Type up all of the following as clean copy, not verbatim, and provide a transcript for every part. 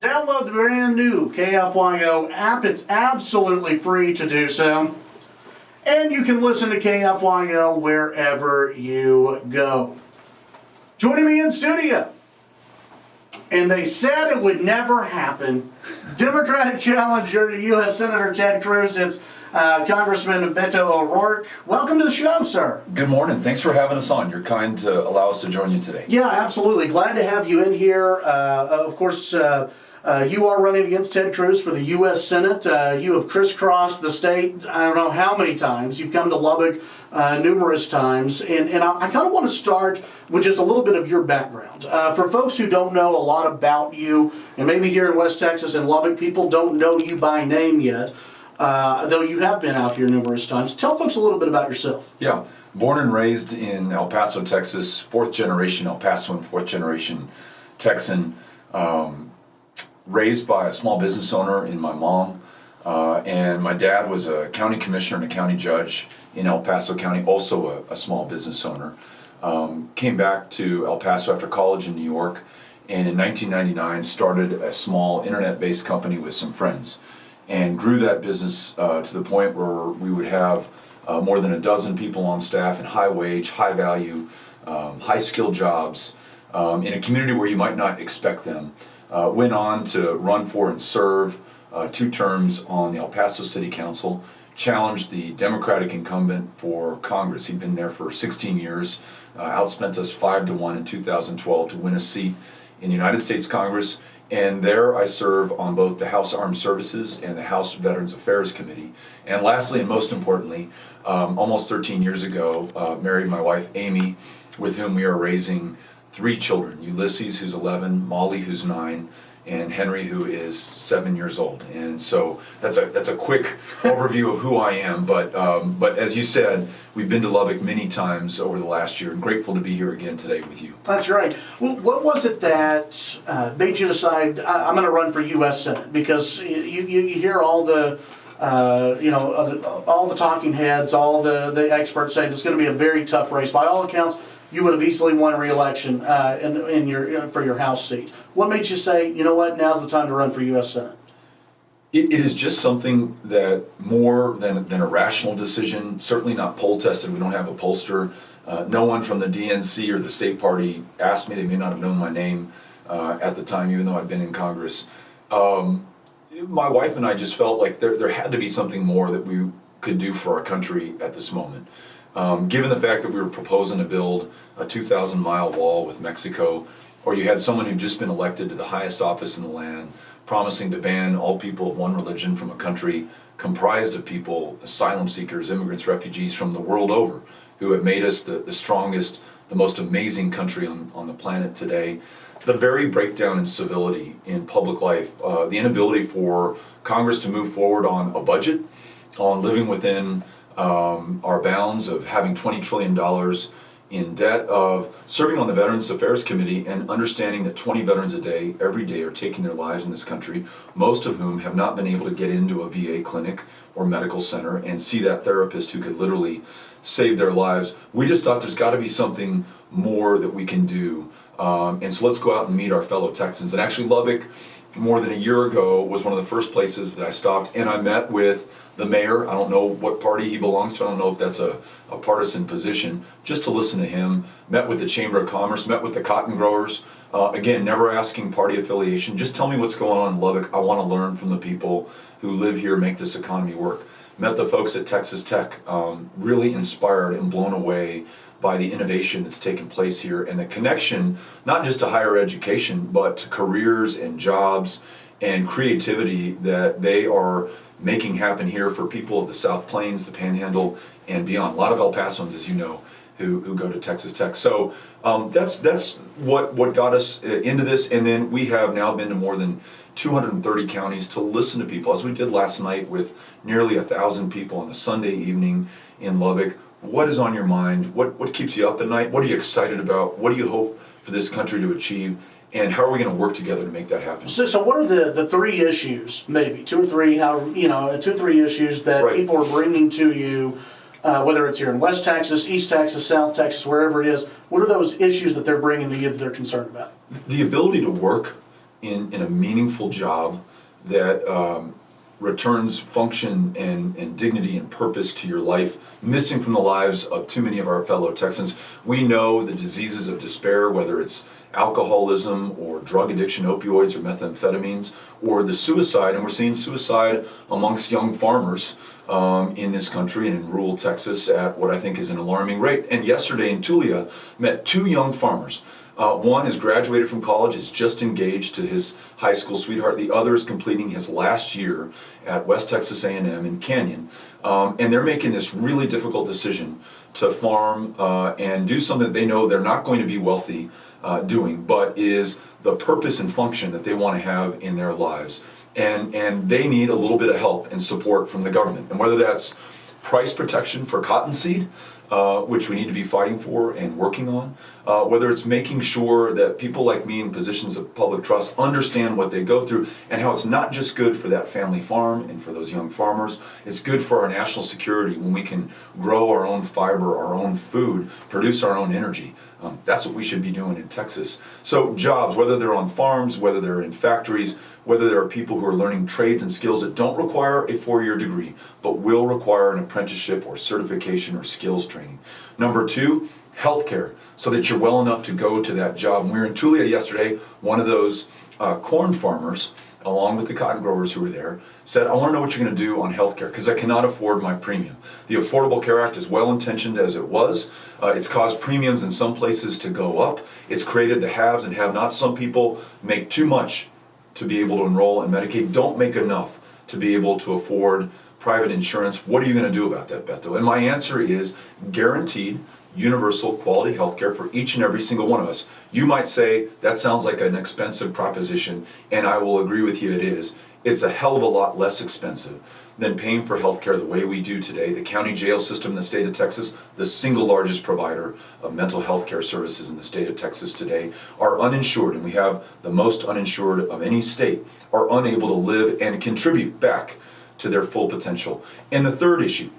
Download the brand new KFYO app. It's absolutely free to do so. And you can listen to KFYO wherever you go. Joining me in studio, and they said it would never happen, Democratic challenger to U.S. Senator Ted Cruz. It's Congressman Beto O'Rourke. Welcome to the show, sir. Good morning. Thanks for having us on. You're kind to allow us to join you today. Yeah, absolutely. Glad to have you in here. Of course, you are running against Ted Cruz for the U.S. Senate. You have crisscrossed the state, I don't know how many times. You've come to Lubbock numerous times. And I kind of want to start with just a little bit of your background. For folks who don't know a lot about you, and maybe here in West Texas and Lubbock, people don't know you by name yet, though you have been out here numerous times. Tell folks a little bit about yourself. Yeah. Born and raised in El Paso, Texas, fourth generation El Pasoan, fourth generation Texan. Raised by a small business owner in my mom, and my dad was a county commissioner and a county judge in El Paso County, also a small business owner. Came back to El Paso after college in New York, and in 1999 started a small internet-based company with some friends, and grew that business to the point where we would have more than a dozen people on staff in high wage, high value, high skilled jobs in a community where you might not expect them. Went on to run for and serve 2 terms on the El Paso City Council, challenged the Democratic incumbent for Congress. He'd been there for 16 years, outspent us 5-1 in 2012 to win a seat in the United States Congress, and there I serve on both the House Armed Services and the House Veterans Affairs Committee. And lastly, and most importantly, almost 13 years ago, married my wife Amy, with whom we are raising 3 children, Ulysses, who's 11, Molly, who's 9, and Henry, who is 7 years old. And so that's a quick overview of who I am. But as you said, we've been to Lubbock many times over the last year, and grateful to be here again today with you. That's right. Well, what was it that made you decide I'm going to run for U.S. Senate? Because you hear all the all the talking heads, all the experts say this is going to be a very tough race. By all accounts, you would have easily won re-election for your House seat. What made you say, you know what, now's the time to run for U.S. Senate? It is just something that more than a rational decision, certainly not poll tested. We don't have a pollster. No one from the DNC or the state party asked me. They may not have known my name at the time, even though I've been in Congress. My wife and I just felt like there had to be something more that we could do for our country at this moment. Given the fact that we were proposing to build a 2,000-mile wall with Mexico, or you had someone who'd just been elected to the highest office in the land, promising to ban all people of one religion from a country comprised of people, asylum seekers, immigrants, refugees from the world over, who have made us the strongest, the most amazing country on the planet today. The very breakdown in civility in public life, the inability for Congress to move forward on a budget, on living within our bounds of having $20 trillion in debt, of serving on the Veterans Affairs Committee and understanding that 20 veterans a day, every day, are taking their lives in this country, most of whom have not been able to get into a VA clinic or medical center and see that therapist who could literally save their lives. We just thought there's got to be something more that we can do. And so let's go out and meet our fellow Texans. And actually, Lubbock, more than a year ago, was one of the first places that I stopped, and I met with the mayor. I don't know what party he belongs to. I don't know if that's a partisan position, just to listen to him. Met with the Chamber of Commerce, met with the cotton growers. Again, never asking party affiliation. Just tell me what's going on in Lubbock. I want to learn from the people who live here, make this economy work. Met the folks at Texas Tech, really inspired and blown away by the innovation that's taken place here and the connection, not just to higher education, but to careers and jobs and creativity that they are making happen here for people of the South Plains, the Panhandle, and beyond. A lot of El Pasoans, as you know, who go to Texas Tech. So that's what got us into this. And then we have now been to more than 230 counties to listen to people, as we did last night with nearly 1,000 people on a Sunday evening in Lubbock. What is on your mind? What keeps you up at night? What are you excited about? What do you hope for this country to achieve? And how are we going to work together to make that happen? So what are the 3 issues, maybe 2 or 3, 2 or 3 issues that people are bringing to you, whether it's here in West Texas, East Texas, South Texas, wherever it is? What are those issues that they're bringing to you that they're concerned about? The ability to work in a meaningful job that returns function and dignity and purpose to your life, missing from the lives of too many of our fellow Texans. We know the diseases of despair, whether it's alcoholism or drug addiction, opioids or methamphetamines, or the suicide, and we're seeing suicide amongst young farmers in this country and in rural Texas at what I think is an alarming rate. And yesterday in Tulia, met two young farmers. One is graduated from college, is just engaged to his high school sweetheart. The other is completing his last year at West Texas A&M in Canyon. And they're making this really difficult decision to farm and do something that they know they're not going to be wealthy doing, but is the purpose and function that they want to have in their lives. And they need a little bit of help and support from the government. And whether that's price protection for cottonseed, which we need to be fighting for and working on, whether it's making sure that people like me in positions of public trust understand what they go through and how it's not just good for that family farm and for those young farmers, it's good for our national security when we can grow our own fiber, our own food, produce our own energy. That's what we should be doing in Texas. So jobs, whether they're on farms, whether they're in factories, whether there are people who are learning trades and skills that don't require a 4-year degree, but will require an apprenticeship or certification or skills training. Number two, healthcare, so that you're well enough to go to that job. And we were in Tulia yesterday. One of those corn farmers, along with the cotton growers who were there, said, I want to know what you're going to do on healthcare because I cannot afford my premium. The Affordable Care Act, as well intentioned as it was, it's caused premiums in some places to go up. It's created the haves and have-nots. Some people make too much to be able to enroll in Medicaid, don't make enough to be able to afford private insurance. What are you going to do about that, Beto? And my answer is guaranteed universal quality health care for each and every single one of us. You might say, that sounds like an expensive proposition, and I will agree with you, it is. It's a hell of a lot less expensive than paying for health care the way we do today. The county jail system in the state of Texas, the single largest provider of mental health care services in the state of Texas today, are uninsured, and we have the most uninsured of any state, are unable to live and contribute back to their full potential. And the third issue,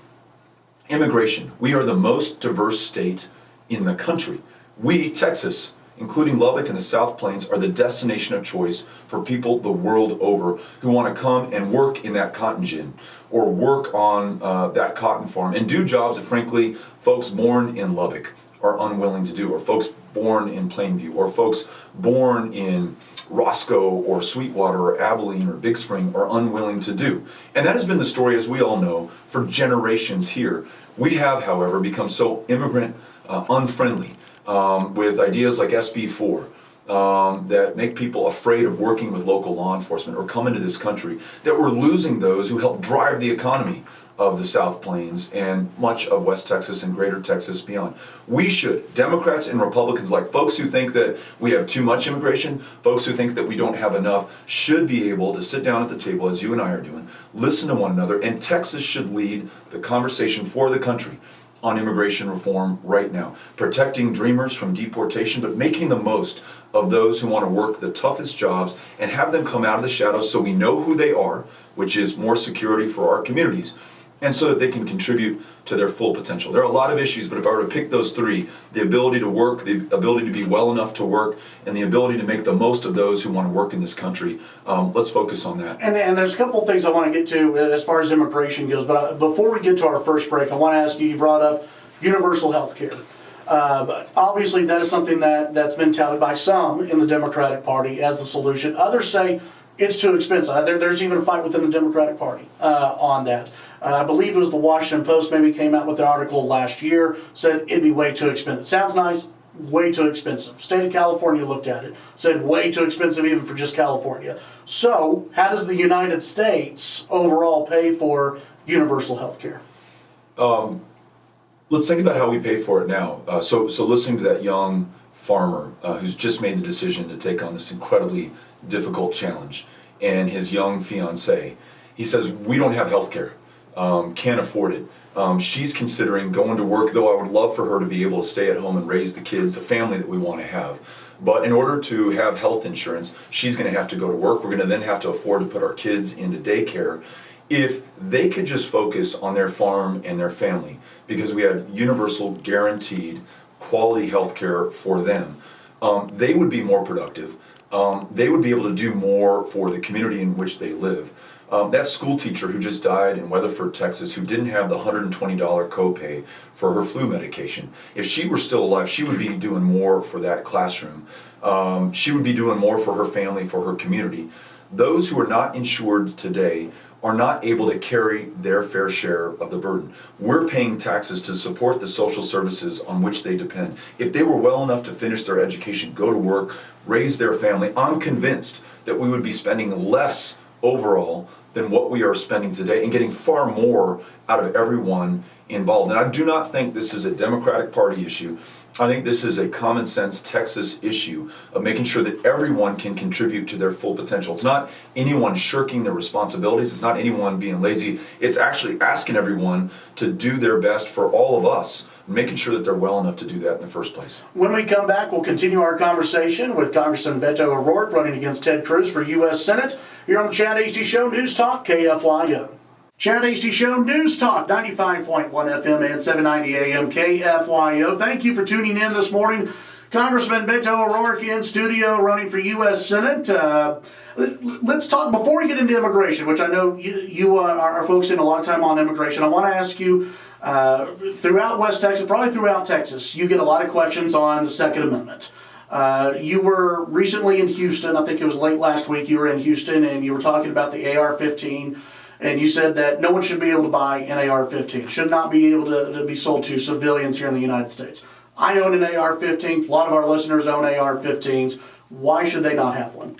immigration. We are the most diverse state in the country. We, Texas, including Lubbock and the South Plains, are the destination of choice for people the world over who want to come and work in that cotton gin or work on that cotton farm and do jobs that, frankly, folks born in Lubbock are unwilling to do, or folks born in Plainview, or folks born in Roscoe or Sweetwater or Abilene or Big Spring are unwilling to do. And that has been the story, as we all know, for generations here. We have, however, become so immigrant unfriendly with ideas like SB 4 that make people afraid of working with local law enforcement or come into this country, that we're losing those who help drive the economy of the South Plains and much of West Texas and Greater Texas beyond. We should, Democrats and Republicans, like folks who think that we have too much immigration, folks who think that we don't have enough, should be able to sit down at the table, as you and I are doing, listen to one another, and Texas should lead the conversation for the country on immigration reform right now, protecting dreamers from deportation, but making the most of those who want to work the toughest jobs and have them come out of the shadows so we know who they are, which is more security for our communities, and so that they can contribute to their full potential. There are a lot of issues, but if I were to pick those three, the ability to work, the ability to be well enough to work, and the ability to make the most of those who want to work in this country, let's focus on that. And there's a couple of things I want to get to as far as immigration goes, but before we get to our first break, I want to ask you, you brought up universal health care. Obviously, that is something that's been touted by some in the Democratic Party as the solution. Others say it's too expensive. There's even a fight within the Democratic Party on that. I believe it was the Washington Post maybe came out with an article last year, said it'd be way too expensive. Sounds nice, way too expensive. State of California looked at it, said way too expensive even for just California. So how does the United States overall pay for universal health care? Let's think about how we pay for it now. So listening to that young farmer who's just made the decision to take on this incredibly difficult challenge, and his young fiancée, he says, we don't have health care, can't afford it. She's considering going to work, though I would love for her to be able to stay at home and raise the kids, the family that we want to have. But in order to have health insurance, she's going to have to go to work. We're going to then have to afford to put our kids into daycare. If they could just focus on their farm and their family, because we had universal, guaranteed, quality health care for them, they would be more productive. they would be able to do more for the community in which they live. That school teacher who just died in Weatherford, Texas, who didn't have the $120 copay for her flu medication, if she were still alive, she would be doing more for that classroom. She would be doing more for her family, for her community. Those who are not insured today are not able to carry their fair share of the burden. We're paying taxes to support the social services on which they depend. If they were well enough to finish their education, go to work, raise their family, I'm convinced that we would be spending less overall than what we are spending today and getting far more out of everyone involved. And I do not think this is a Democratic Party issue. I think this is a common sense Texas issue of making sure that everyone can contribute to their full potential. It's not anyone shirking their responsibilities. It's not anyone being lazy. It's actually asking everyone to do their best for all of us, making sure that they're well enough to do that in the first place. When we come back, we'll continue our conversation with Congressman Beto O'Rourke running against Ted Cruz for U.S. Senate here on the Chad Hasty Show News Talk, KFYO. Chad Hasty Show News Talk, 95.1 FM and 790 AM KFYO. Thank you for tuning in this morning. Congressman Beto O'Rourke in studio running for U.S. Senate. Let's talk, before we get into immigration, which I know you are focusing a lot of time on immigration, I want to ask you, throughout West Texas, probably throughout Texas, you get a lot of questions on the Second Amendment. You were recently in Houston, I think it was late last week, you were in Houston and you were talking about the AR-15. And you said that no one should be able to buy an AR-15, should not be able to be sold to civilians here in the United States. I own an AR-15. A lot of our listeners own AR-15s. Why should they not have one?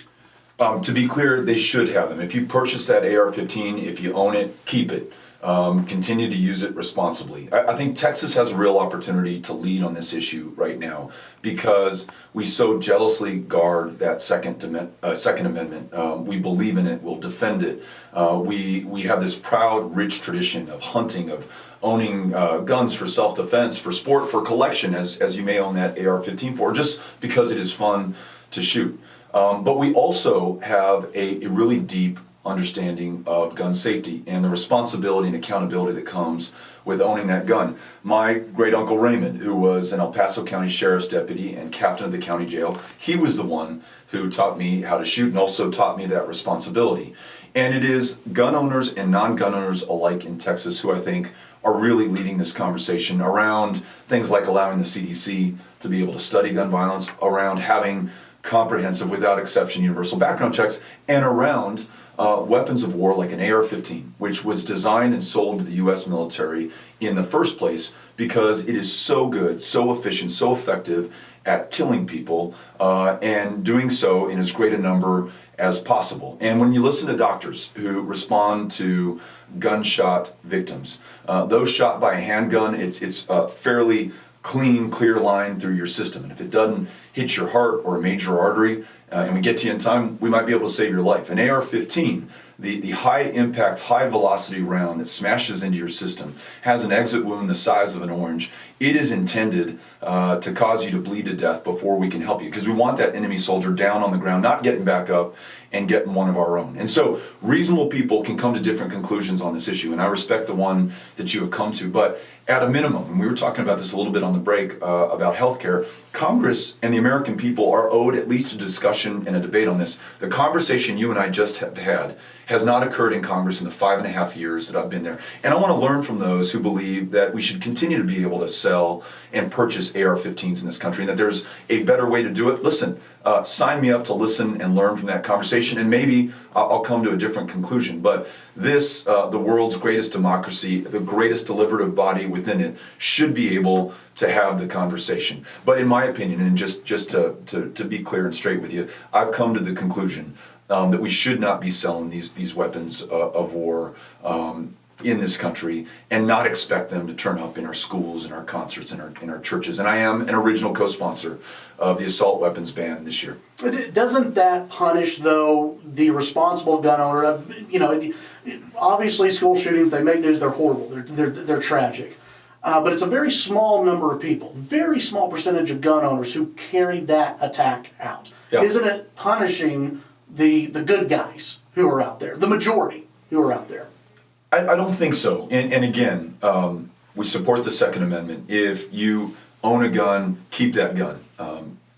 To be clear, they should have them. If you purchase that AR-15, if you own it, keep it. Continue to use it responsibly. I think Texas has a real opportunity to lead on this issue right now because we so jealously guard that Second Amendment. We believe in it. We'll defend it. We have this proud, rich tradition of hunting, of owning guns for self-defense, for sport, for collection, as you may own that AR-15 for, just because it is fun to shoot. But we also have a really deep understanding of gun safety and the responsibility and accountability that comes with owning that gun. My great uncle Raymond, who was an El Paso County Sheriff's deputy and captain of the county jail, he was the one who taught me how to shoot and also taught me that responsibility. And it is gun owners and non-gun owners alike in Texas who I think are really leading this conversation around things like allowing the CDC to be able to study gun violence, around having comprehensive, without exception, universal background checks, and around weapons of war like an AR-15, which was designed and sold to the U.S. military in the first place because it is so good, so efficient, so effective at killing people and doing so in as great a number as possible. And when you listen to doctors who respond to gunshot victims, those shot by a handgun, it's a fairly clean, clear line through your system. And if it doesn't hit your heart or a major artery, and we get to you in time, we might be able to save your life. An AR-15, the high impact, high velocity round that smashes into your system, has an exit wound the size of an orange. It is intended to cause you to bleed to death before we can help you, because we want that enemy soldier down on the ground, not getting back up and getting one of our own. And so reasonable people can come to different conclusions on this issue, and I respect the one that you have come to, but at a minimum, and we were talking about this a little bit on the break about healthcare, Congress and the American people are owed at least a discussion and a debate on this. The conversation you and I just have had has not occurred in Congress in the 5.5 years that I've been there. And I want to learn from those who believe that we should continue to be able to sell and purchase AR-15s in this country, and that there's a better way to do it. Listen, sign me up to listen and learn from that conversation, and maybe I'll come to a different conclusion. But this, the world's greatest democracy, the greatest deliberative body within it, should be able to have the conversation. But in my opinion, and just to be clear and straight with you, I've come to the conclusion that we should not be selling these weapons of war in this country and not expect them to turn up in our schools, in our concerts, in our churches. And I am an original co-sponsor of the assault weapons ban this year. Doesn't that punish, though, the responsible gun owner? Obviously school shootings, they make news, they're horrible, they're tragic. But it's a very small number of people, very small percentage of gun owners who carry that attack out. Yeah. Isn't it punishing the good guys who are out there, the majority who are out there? I don't think so. And again, we support the Second Amendment. If you own a gun, keep that gun.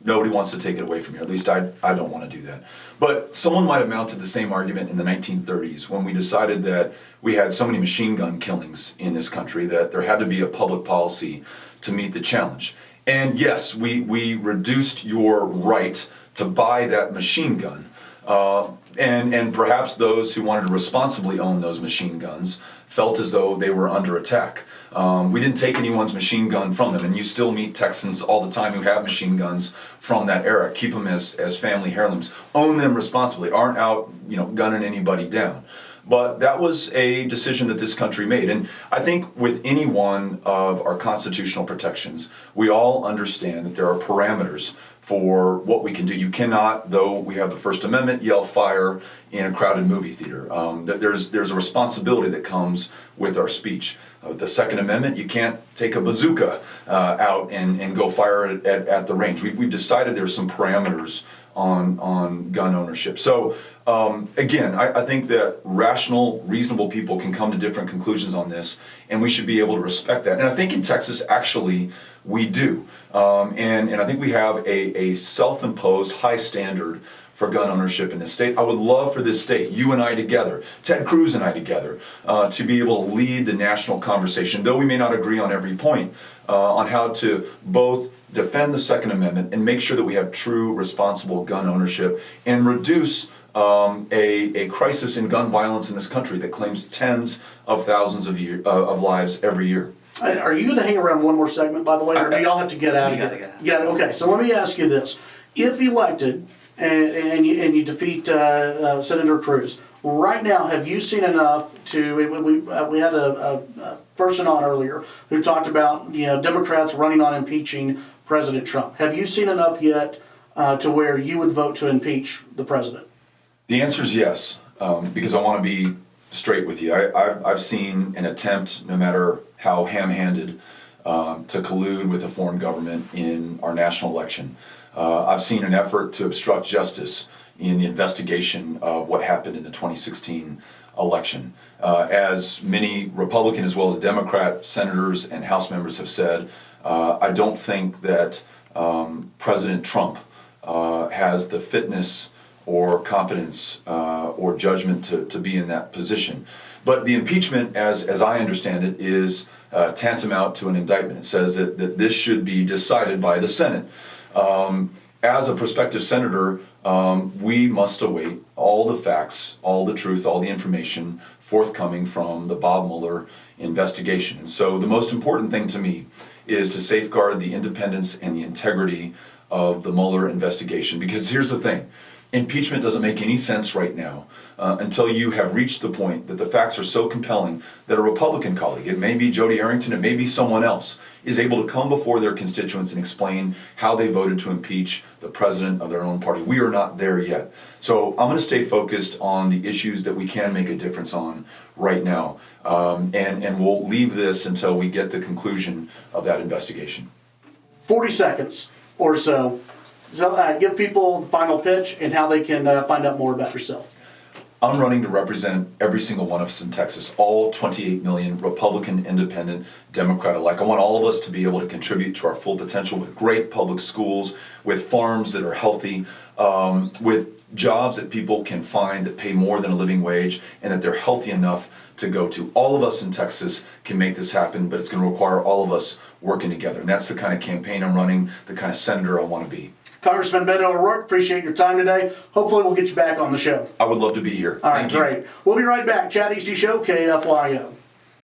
Nobody wants to take it away from you. At least I don't want to do that. But someone might have mounted the same argument in the 1930s when we decided that we had so many machine gun killings in this country that there had to be a public policy to meet the challenge. And yes, we reduced your right to buy that machine gun. And perhaps those who wanted to responsibly own those machine guns felt as though they were under attack. We didn't take anyone's machine gun from them, and you still meet Texans all the time who have machine guns from that era. Keep them as family heirlooms. Own them responsibly. Aren't out, gunning anybody down. But that was a decision that this country made. And I think with any one of our constitutional protections, we all understand that there are parameters for what we can do. You cannot, though we have the First Amendment, yell fire in a crowded movie theater. There's a responsibility that comes with our speech. With the Second Amendment, you can't take a bazooka out and go fire it at the range. We've decided there's some parameters on gun ownership. So again, I think that rational, reasonable people can come to different conclusions on this, and we should be able to respect that. And I think in Texas, actually, we do. And I think we have a self-imposed high standard for gun ownership in this state. I would love for this state, you and I together, Ted Cruz and I together, to be able to lead the national conversation, though we may not agree on every point, on how to both defend the Second Amendment and make sure that we have true, responsible gun ownership and reduce a crisis in gun violence in this country that claims tens of thousands of lives every year. Are you going to hang around one more segment, by the way, or do y'all have to get out of here? Yeah. Okay, so let me ask you this. If elected and you defeat Senator Cruz, right now, have you seen enough to, we had a person on earlier who talked about, Democrats running on impeaching President Trump. Have you seen enough yet to where you would vote to impeach the president? The answer is yes, because I want to be straight with you. I've seen an attempt, no matter how ham-handed, to collude with a foreign government in our national election. I've seen an effort to obstruct justice in the investigation of what happened in the 2016 election. As many Republican as well as Democrat senators and House members have said, I don't think that President Trump has the fitness or competence or judgment to be in that position. But the impeachment, as I understand it, is tantamount to an indictment. It says that this should be decided by the Senate. As a prospective senator, we must await all the facts, all the truth, all the information forthcoming from the Bob Mueller investigation. And so the most important thing to me is to safeguard the independence and the integrity of the Mueller investigation. Because here's the thing. Impeachment doesn't make any sense right now until you have reached the point that the facts are so compelling that a Republican colleague, it may be Jody Arrington, it may be someone else, is able to come before their constituents and explain how they voted to impeach the president of their own party. We are not there yet. So I'm going to stay focused on the issues that we can make a difference on right now. And we'll leave this until we get the conclusion of that investigation. 40 seconds or so. So give people the final pitch and how they can find out more about yourself. I'm running to represent every single one of us in Texas, all 28 million Republican, Independent, Democrat alike. I want all of us to be able to contribute to our full potential with great public schools, with farms that are healthy, with jobs that people can find that pay more than a living wage and that they're healthy enough to go to. All of us in Texas can make this happen, but it's going to require all of us working together. And that's the kind of campaign I'm running, the kind of senator I want to be. Congressman Beto O'Rourke, appreciate your time today. Hopefully we'll get you back on the show. I would love to be here. All right, great. We'll be right back. Chad Hasty Show, KFYO.